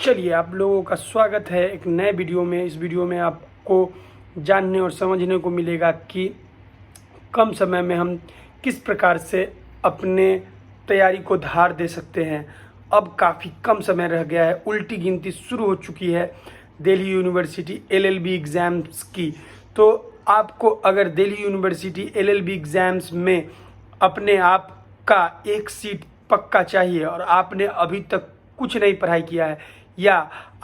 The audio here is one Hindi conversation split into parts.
चलिए आप लोगों का स्वागत है एक नए वीडियो में। इस वीडियो में आपको जानने और समझने को मिलेगा कि कम समय में हम किस प्रकार से अपने तैयारी को धार दे सकते हैं। अब काफ़ी कम समय रह गया है, उल्टी गिनती शुरू हो चुकी है दिल्ली यूनिवर्सिटी एलएलबी एग्ज़ाम्स की। तो आपको अगर दिल्ली यूनिवर्सिटी एलएलबी एग्ज़ाम्स में अपने आप का एक सीट पक्का चाहिए और आपने अभी तक कुछ नहीं पढ़ाई किया है या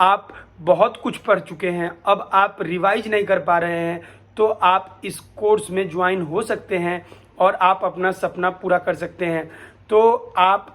आप बहुत कुछ पढ़ चुके हैं, अब आप रिवाइज नहीं कर पा रहे हैं, तो आप इस कोर्स में ज्वाइन हो सकते हैं और आप अपना सपना पूरा कर सकते हैं। तो आप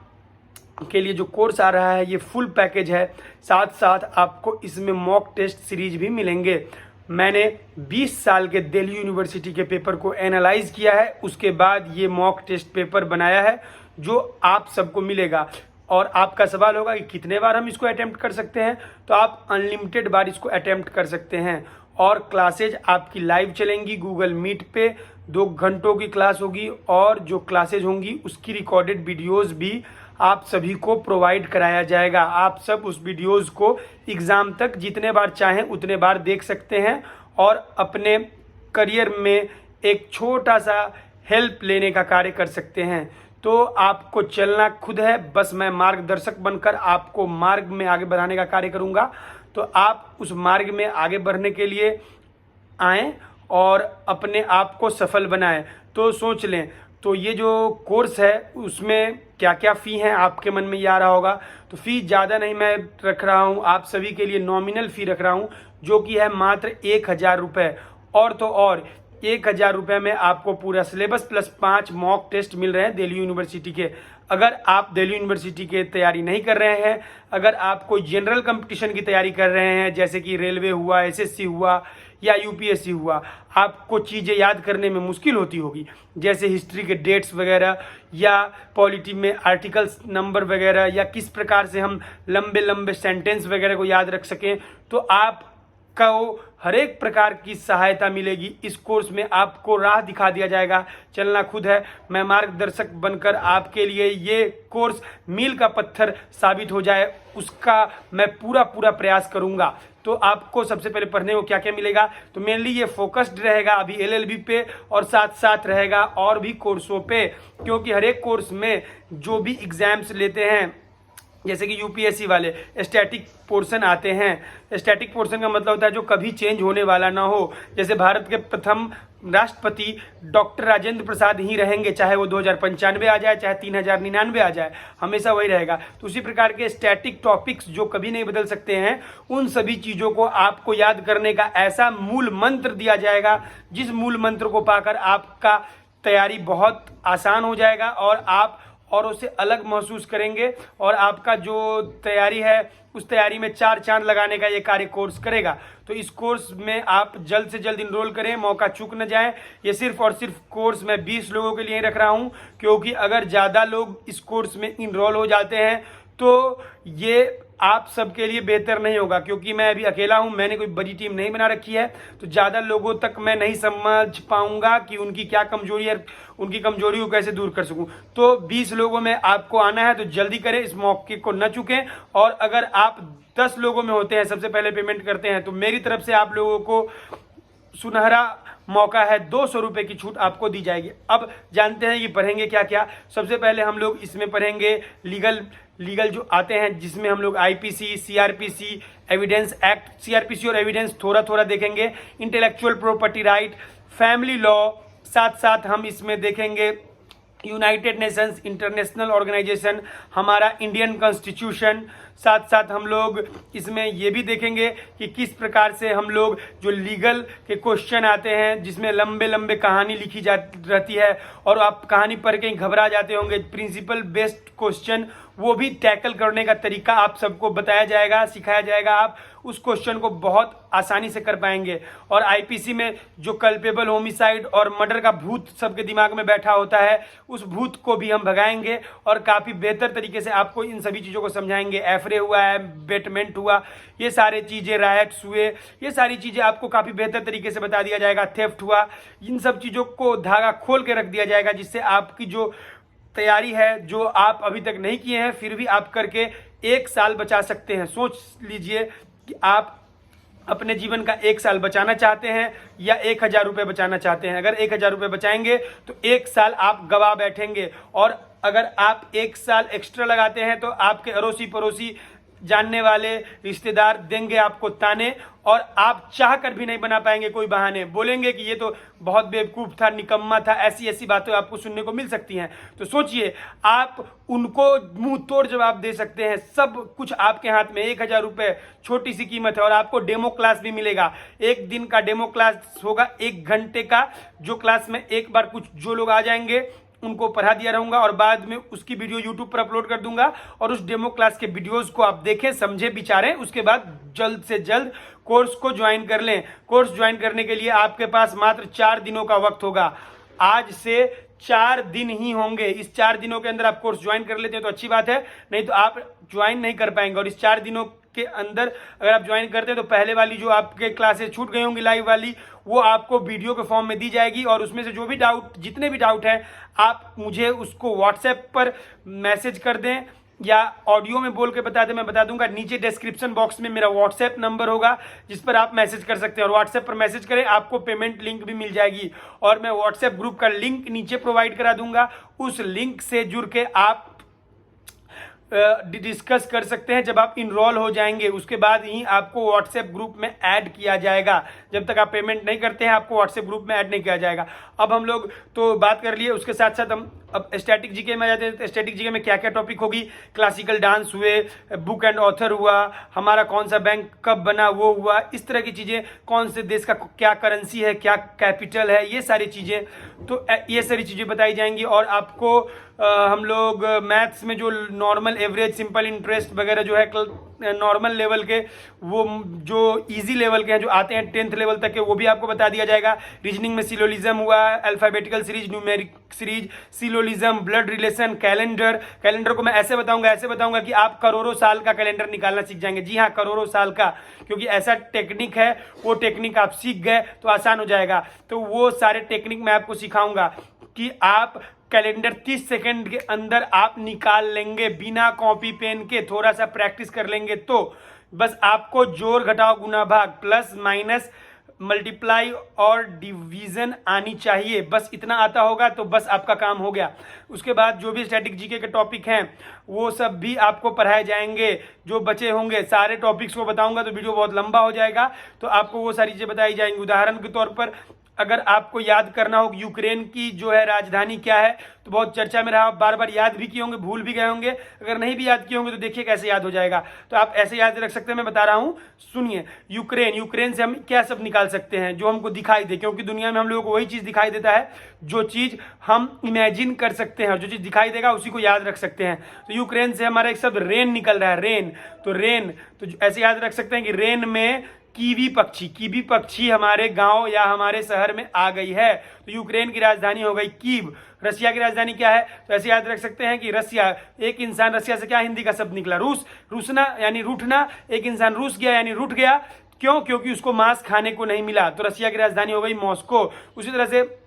के लिए जो कोर्स आ रहा है ये फुल पैकेज है, साथ साथ आपको इसमें मॉक टेस्ट सीरीज भी मिलेंगे। मैंने 20 साल के दिल्ली यूनिवर्सिटी के पेपर को एनालाइज किया है, उसके बाद ये मॉक टेस्ट पेपर बनाया है जो आप सबको मिलेगा। और आपका सवाल होगा कि कितने बार हम इसको अटेम्प्ट कर सकते हैं, तो आप अनलिमिटेड बार इसको अटेम्प्ट कर सकते हैं। और क्लासेज आपकी लाइव चलेंगी गूगल मीट पे, 2 घंटों की क्लास होगी और जो क्लासेज होंगी उसकी रिकॉर्डेड वीडियोस भी आप सभी को प्रोवाइड कराया जाएगा। आप सब उस वीडियोस को एग्ज़ाम तक जितने बार चाहें उतने बार देख सकते हैं और अपने करियर में एक छोटा सा हेल्प लेने का कार्य कर सकते हैं। तो आपको चलना खुद है, बस मैं मार्गदर्शक बनकर आपको मार्ग में आगे बढ़ाने का कार्य करूंगा। तो आप उस मार्ग में आगे बढ़ने के लिए आएँ और अपने आप को सफल बनाएं। तो सोच लें, तो ये जो कोर्स है उसमें क्या क्या फ़ी हैं आपके मन में ये आ रहा होगा। तो फ़ी ज़्यादा नहीं मैं रख रहा हूँ, आप सभी के लिए नॉमिनल फ़ी रख रहा हूँ जो कि है मात्र 1000 रुपये। और तो और 1000 रुपये में आपको पूरा सिलेबस प्लस 5 मॉक टेस्ट मिल रहे हैं दिल्ली यूनिवर्सिटी के। अगर आप दिल्ली यूनिवर्सिटी के तैयारी नहीं कर रहे हैं, अगर आप कोई जनरल कंपटीशन की तैयारी कर रहे हैं जैसे कि रेलवे हुआ, एसएससी हुआ या यूपीएससी हुआ, आपको चीज़ें याद करने में मुश्किल होती होगी जैसे हिस्ट्री के डेट्स वगैरह या पॉलिटी में आर्टिकल्स नंबर वगैरह या किस प्रकार से हम लंबे लंबे सेंटेंस वगैरह को याद रख सकें, तो आप को हर एक प्रकार की सहायता मिलेगी। इस कोर्स में आपको राह दिखा दिया जाएगा, चलना खुद है। मैं मार्गदर्शक बनकर आपके लिए ये कोर्स मील का पत्थर साबित हो जाए उसका मैं पूरा प्रयास करूंगा। तो आपको सबसे पहले पढ़ने को क्या क्या मिलेगा, तो मेनली ये फोकस्ड रहेगा अभी एलएलबी पे और साथ साथ रहेगा और भी कोर्सों पे, क्योंकि हर एक कोर्स में जो भी एग्जाम्स लेते हैं जैसे कि यूपीएससी वाले स्टैटिक पोर्शन आते हैं। स्टैटिक पोर्शन का मतलब होता है जो कभी चेंज होने वाला ना हो। जैसे भारत के प्रथम राष्ट्रपति डॉक्टर राजेंद्र प्रसाद ही रहेंगे, चाहे वो 2095 आ जाए चाहे 3099 आ जाए, हमेशा वही रहेगा। तो उसी प्रकार के स्टैटिक टॉपिक्स जो कभी नहीं बदल सकते हैं, उन सभी चीज़ों को आपको याद करने का ऐसा मूल मंत्र दिया जाएगा जिस मूल मंत्र को पाकर आपका तैयारी बहुत आसान हो जाएगा और आप और उसे अलग महसूस करेंगे और आपका जो तैयारी है उस तैयारी में 4 चांद लगाने का ये कार्य कोर्स करेगा। तो इस कोर्स में आप जल्द से जल्द इनरोल करें, मौका चूक न जाएं। ये सिर्फ और सिर्फ कोर्स मैं 20 लोगों के लिए रख रहा हूं, क्योंकि अगर ज़्यादा लोग इस कोर्स में इनरोल हो जाते हैं तो ये आप सबके लिए बेहतर नहीं होगा, क्योंकि मैं अभी अकेला हूं, मैंने कोई बड़ी टीम नहीं बना रखी है। तो ज़्यादा लोगों तक मैं नहीं समझ पाऊंगा कि उनकी क्या कमजोरी है, उनकी कमजोरी को कैसे दूर कर सकूं। तो 20 लोगों में आपको आना है, तो जल्दी करें, इस मौके को न चूकें। और अगर आप 10 लोगों में होते हैं, सबसे पहले पेमेंट करते हैं, तो मेरी तरफ से आप लोगों को सुनहरा मौका है, 200 रुपये की छूट आपको दी जाएगी। अब जानते हैं कि पढ़ेंगे क्या क्या। सबसे पहले हम लोग इसमें पढ़ेंगे लीगल जो आते हैं, जिसमें हम लोग IPC, CrPC, evidence act, CrPC और एविडेंस थोड़ा देखेंगे, intellectual property right, family law, साथ साथ हम इसमें देखेंगे यूनाइटेड नेशंस इंटरनेशनल ऑर्गेनाइजेशन, हमारा इंडियन कॉन्स्टिट्यूशन। साथ साथ हम लोग इसमें ये भी देखेंगे कि किस प्रकार से हम लोग जो लीगल के क्वेश्चन आते हैं जिसमें लंबे लंबे कहानी लिखी जा रहती है और आप कहानी पढ़ के घबरा जाते होंगे, प्रिंसिपल बेस्ड क्वेश्चन, वो भी टैकल करने का तरीका आप सबको बताया जाएगा, सिखाया जाएगा। आप उस क्वेश्चन को बहुत आसानी से कर पाएंगे। और आईपीसी में जो कल्पेबल होमिसाइड और मर्डर का भूत सबके दिमाग में बैठा होता है, उस भूत को भी हम भगाएंगे और काफ़ी बेहतर तरीके से आपको इन सभी चीज़ों को समझाएंगे। एफरे हुआ है, बेटमेंट हुआ, ये सारी चीज़ें, रायट्स हुए, ये सारी चीज़ें आपको काफ़ी बेहतर तरीके से बता दिया जाएगा। थेफ्ट हुआ, इन सब चीज़ों को धागा खोल के रख दिया जाएगा, जिससे आपकी जो तैयारी है, जो आप अभी तक नहीं किए हैं फिर भी आप करके 1 साल बचा सकते हैं। सोच लीजिए कि आप अपने जीवन का 1 साल बचाना चाहते हैं या 1000 रुपये बचाना चाहते हैं। अगर 1000 रुपये बचाएंगे तो 1 साल आप गवा बैठेंगे, और अगर आप 1 साल एक्स्ट्रा लगाते हैं तो आपके अड़ोसी पड़ोसी, जानने वाले, रिश्तेदार देंगे आपको ताने, और आप चाह कर भी नहीं बना पाएंगे कोई बहाने, बोलेंगे कि ये तो बहुत बेवकूफ़ था, निकम्मा था, ऐसी ऐसी बातें आपको सुनने को मिल सकती हैं। तो सोचिए, आप उनको मुंह तोड़ जवाब दे सकते हैं, सब कुछ आपके हाथ में। 1000 रुपये छोटी सी कीमत है, और आपको डेमो क्लास भी मिलेगा। 1 दिन का डेमो क्लास होगा, 1 घंटे का, जो क्लास में एक बार कुछ जो लोग आ जाएंगे उनको पढ़ा दिया रहूंगा, और बाद में उसकी वीडियो यूट्यूब पर अपलोड कर दूंगा, और उस डेमो क्लास के वीडियोस को आप देखें, समझें, विचारें। उसके बाद जल्द से जल्द कोर्स को ज्वाइन कर लें। कोर्स ज्वाइन करने के लिए आपके पास मात्र 4 दिनों का वक्त होगा। आज से 4 दिन ही होंगे। इस 4 दिनों के अंदर आप कोर्स ज्वाइन कर लेते हैं तो अच्छी बात है, नहीं तो आप ज्वाइन नहीं कर पाएंगे। और इस 4 दिनों के अंदर अगर आप ज्वाइन करते हैं तो पहले वाली जो आपके क्लासेस छूट गई होंगी लाइव वाली, वो आपको वीडियो के फॉर्म में दी जाएगी, और उसमें से जो भी डाउट, जितने भी डाउट हैं, आप मुझे उसको व्हाट्सएप पर मैसेज कर दें या ऑडियो में बोल के बता दें, मैं बता दूंगा। नीचे डिस्क्रिप्शन बॉक्स में मेरा व्हाट्सएप नंबर होगा जिस पर आप मैसेज कर सकते हैं, और व्हाट्सएप पर मैसेज करें, आपको पेमेंट लिंक भी मिल जाएगी, और मैं व्हाट्सएप ग्रुप का लिंक नीचे प्रोवाइड करा दूंगा। उस लिंक से जुड़ के आप डिस्कस कर सकते हैं। जब आप इनरोल हो जाएंगे उसके बाद ही आपको व्हाट्सएप ग्रुप में ऐड किया जाएगा। जब तक आप पेमेंट नहीं करते हैं आपको व्हाट्सएप ग्रुप में ऐड नहीं किया जाएगा। अब हम लोग तो बात कर लिए, उसके साथ साथ हम अब स्टैटिक जीके में आ जाते हैं। तो स्टैटिक जीके में क्या क्या टॉपिक होगी, क्लासिकल डांस हुए, बुक एंड ऑथर हुआ, हमारा कौन सा बैंक कब बना वो हुआ, इस तरह की चीज़ें, कौन से देश का क्या करेंसी है, क्या कैपिटल है, ये सारी चीज़ें, तो ये सारी चीज़ें बताई जाएंगी। और आपको हम लोग मैथ्स में जो नॉर्मल, एवरेज, सिंपल इंटरेस्ट वगैरह जो है नॉर्मल लेवल के, वो जो इजी लेवल के हैं, जो आते हैं 10th लेवल तक के, वो भी आपको बता दिया जाएगा। रीजनिंग में सिलोलिज्म हुआ, alphabetical series, numeric series, syllogism, blood relation, calendar. Calendar को मैं ऐसे बताऊंगा कि आप करोड़ों साल का कैलेंडर निकालना सीख जाएंगे। जी हाँ, करोड़ों साल का, क्योंकि ऐसा टेक्निक है, वो टेक्निक आप सीख गए तो आसान हो जाएगा। तो वो सारे टेक्निक मैं आपको सिखाऊंगा कि आप कैलेंडर 30 सेकंड के अंदर आप निकाल लेंगे बिना कॉपी पेन के। थोड़ा सा प्रैक्टिस कर लेंगे तो बस आपको जोड़, घटाव, गुना, भाग, प्लस माइनस, मल्टीप्लाई और डिवीजन आनी चाहिए। बस इतना आता होगा तो बस आपका काम हो गया। उसके बाद जो भी स्टैटिक जीके के टॉपिक हैं वो सब भी आपको पढ़ाए जाएंगे। जो बचे होंगे सारे टॉपिक्स को बताऊंगा तो वीडियो बहुत लंबा हो जाएगा, तो आपको वो सारी चीज़ें बताई जाएंगी। उदाहरण के तौर पर अगर आपको याद करना हो यूक्रेन की जो है राजधानी क्या है, तो बहुत चर्चा में रहा, बार बार याद भी किए होंगे, भूल भी गए होंगे। अगर नहीं भी याद किए होंगे तो देखिए कैसे याद हो जाएगा। तो आप ऐसे याद रख सकते हैं, मैं बता रहा हूँ, सुनिए। यूक्रेन से हम क्या सब निकाल सकते हैं जो हमको दिखाई दे, क्योंकि दुनिया में हम लोगों को वही चीज़ दिखाई देता है जो चीज़ हम इमेजिन कर सकते हैं, और जो चीज़ दिखाई देगा उसी को याद रख सकते हैं। तो यूक्रेन से हमारा एक शब्द रेन निकल रहा है, रेन। तो ऐसे याद रख सकते हैं कि रेन में कीवी पक्षी हमारे गांव या हमारे शहर में आ गई है। तो यूक्रेन की राजधानी हो गई कीव। रसिया की राजधानी क्या है, तो ऐसे याद रख सकते हैं कि रसिया, एक इंसान, रसिया से क्या हिंदी का शब्द निकला, रूसना यानी रूठना। एक इंसान रूस गया यानी रूठ गया। क्यों? क्योंकि उसको मांस खाने को नहीं मिला। तो रसिया की राजधानी हो गई मॉस्को। उसी तरह से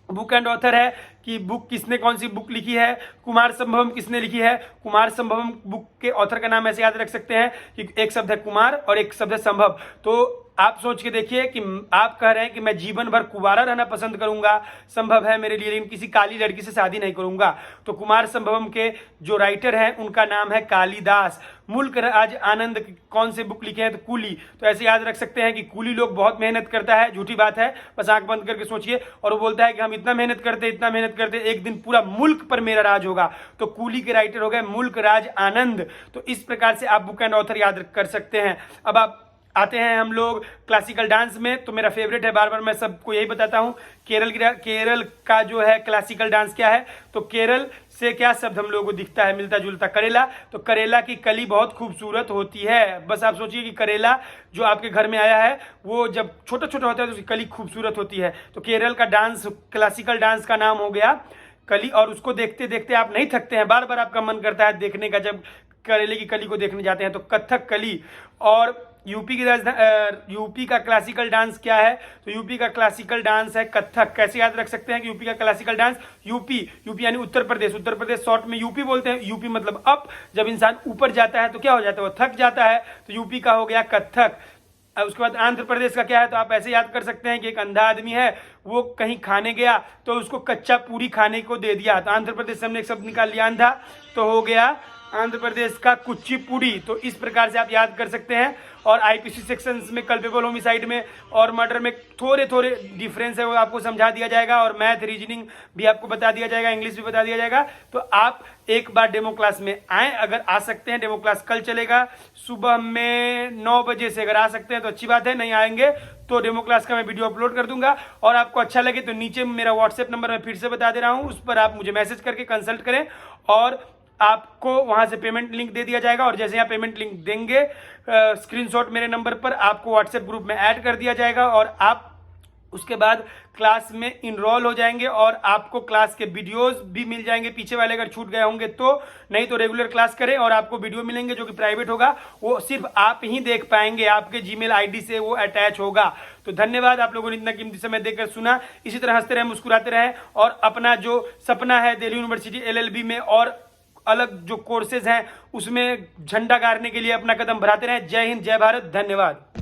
बुक एंड ऑथर है कि बुक किसने, कौन सी बुक लिखी है, कुमार संभवम किसने लिखी है। कुमार संभवम बुक के ऑथर का नाम ऐसे याद रख सकते हैं कि एक शब्द है कुमार और एक शब्द है संभव। तो आप सोच के देखिए कि आप कह रहे हैं कि मैं जीवन भर कुंवारा रहना पसंद करूंगा, संभव है मेरे लिए, लेकिन किसी काली लड़की से शादी नहीं करूंगा। तो कुमार संभवम के जो राइटर हैं उनका नाम है कालिदास। मुल्क राज आनंद कौन से बुक लिखे हैं, तो कूली। तो ऐसे याद रख सकते हैं कि कूली लोग बहुत मेहनत करता है, झूठी बात है, बस आंख बंद करके सोचिए। और वो बोलता है कि हम इतना मेहनत करते एक दिन पूरा मुल्क पर मेरा राज होगा। तो कूली के राइटर हो गए मुल्क राज आनंद। तो इस प्रकार से आप बुक एंड ऑथर याद कर सकते हैं। अब आप आते हैं हम लोग क्लासिकल डांस में, तो मेरा फेवरेट है, बार बार मैं सबको यही बताता हूँ। केरल का जो है क्लासिकल डांस क्या है, तो केरल से क्या शब्द हम लोगों को दिखता है मिलता जुलता, करेला। तो करेला की कली बहुत खूबसूरत होती है। बस आप सोचिए कि करेला जो आपके घर में आया है वो जब छोटा छोटा होता है तो उसकी कली खूबसूरत होती है। तो केरल का डांस, क्लासिकल डांस का नाम हो गया कली। और उसको देखते देखते आप नहीं थकते हैं, बार बार आपका मन करता है देखने का। जब करेले की कली को देखने जाते हैं तो कथक कली। और यूपी का क्लासिकल डांस क्या है? तो यूपी का क्लासिकल डांस है कथक। कैसे याद रख सकते हैं कि यूपी का क्लासिकल डांस यूपी यानी उत्तर प्रदेश, उत्तर प्रदेश शॉर्ट में यूपी बोलते हैं। यूपी मतलब अप, जब इंसान ऊपर जाता है तो क्या हो जाता है, वो थक जाता है। तो यूपी का हो गया कथक। उसके बाद आंध्र प्रदेश का क्या है? तो आप ऐसे याद कर सकते हैं कि एक अंधा आदमी है, वो कहीं खाने गया तो उसको कच्चा पूरी खाने को दे दिया। तो आंध्र प्रदेश से हमने एक शब्द निकाल लिया अंधा, तो हो गया आंध्र प्रदेश का कुचिपुड़ी। तो इस प्रकार से आप याद कर सकते हैं। और आईपीसी सेक्शंस में कल्पेबल होमिसाइड में और मर्डर में थोड़े थोड़े डिफरेंस है, वो आपको समझा दिया जाएगा। और मैथ रीजनिंग भी आपको बता दिया जाएगा, इंग्लिश भी बता दिया जाएगा। तो आप एक बार डेमो क्लास में आए, अगर आ सकते हैं। डेमो क्लास कल चलेगा सुबह में 9 बजे से। अगर आ सकते हैं तो अच्छी बात है, नहीं आएंगे तो डेमो क्लास का मैं वीडियो अपलोड कर दूंगा। और आपको अच्छा लगे तो नीचे मेरा व्हाट्सएप नंबर मैं फिर से बता दे रहा हूं, उस पर आप मुझे मैसेज करके कंसल्ट करें और आपको वहां से पेमेंट लिंक दे दिया जाएगा। और जैसे यहाँ पेमेंट लिंक देंगे, स्क्रीनशॉट मेरे नंबर पर आपको व्हाट्सएप ग्रुप में ऐड कर दिया जाएगा और आप उसके बाद क्लास में इनरोल हो जाएंगे और आपको क्लास के वीडियोस भी मिल जाएंगे पीछे वाले, अगर छूट गए होंगे तो। नहीं तो रेगुलर क्लास करें और आपको वीडियो मिलेंगे जो कि प्राइवेट होगा, वो सिर्फ आप ही देख पाएंगे, आपके जीमेल आईडी से वो अटैच होगा। तो धन्यवाद, आप लोगों ने इतना कीमती समय देकर सुना। इसी तरह हंसते रहे, मुस्कुराते रहे और अपना जो सपना है दिल्ली यूनिवर्सिटी एलएलबी में और अलग जो कोर्सेज हैं उसमें झंडा गाड़ने के लिए अपना कदम बढ़ाते रहें। जय हिंद, जय भारत, धन्यवाद।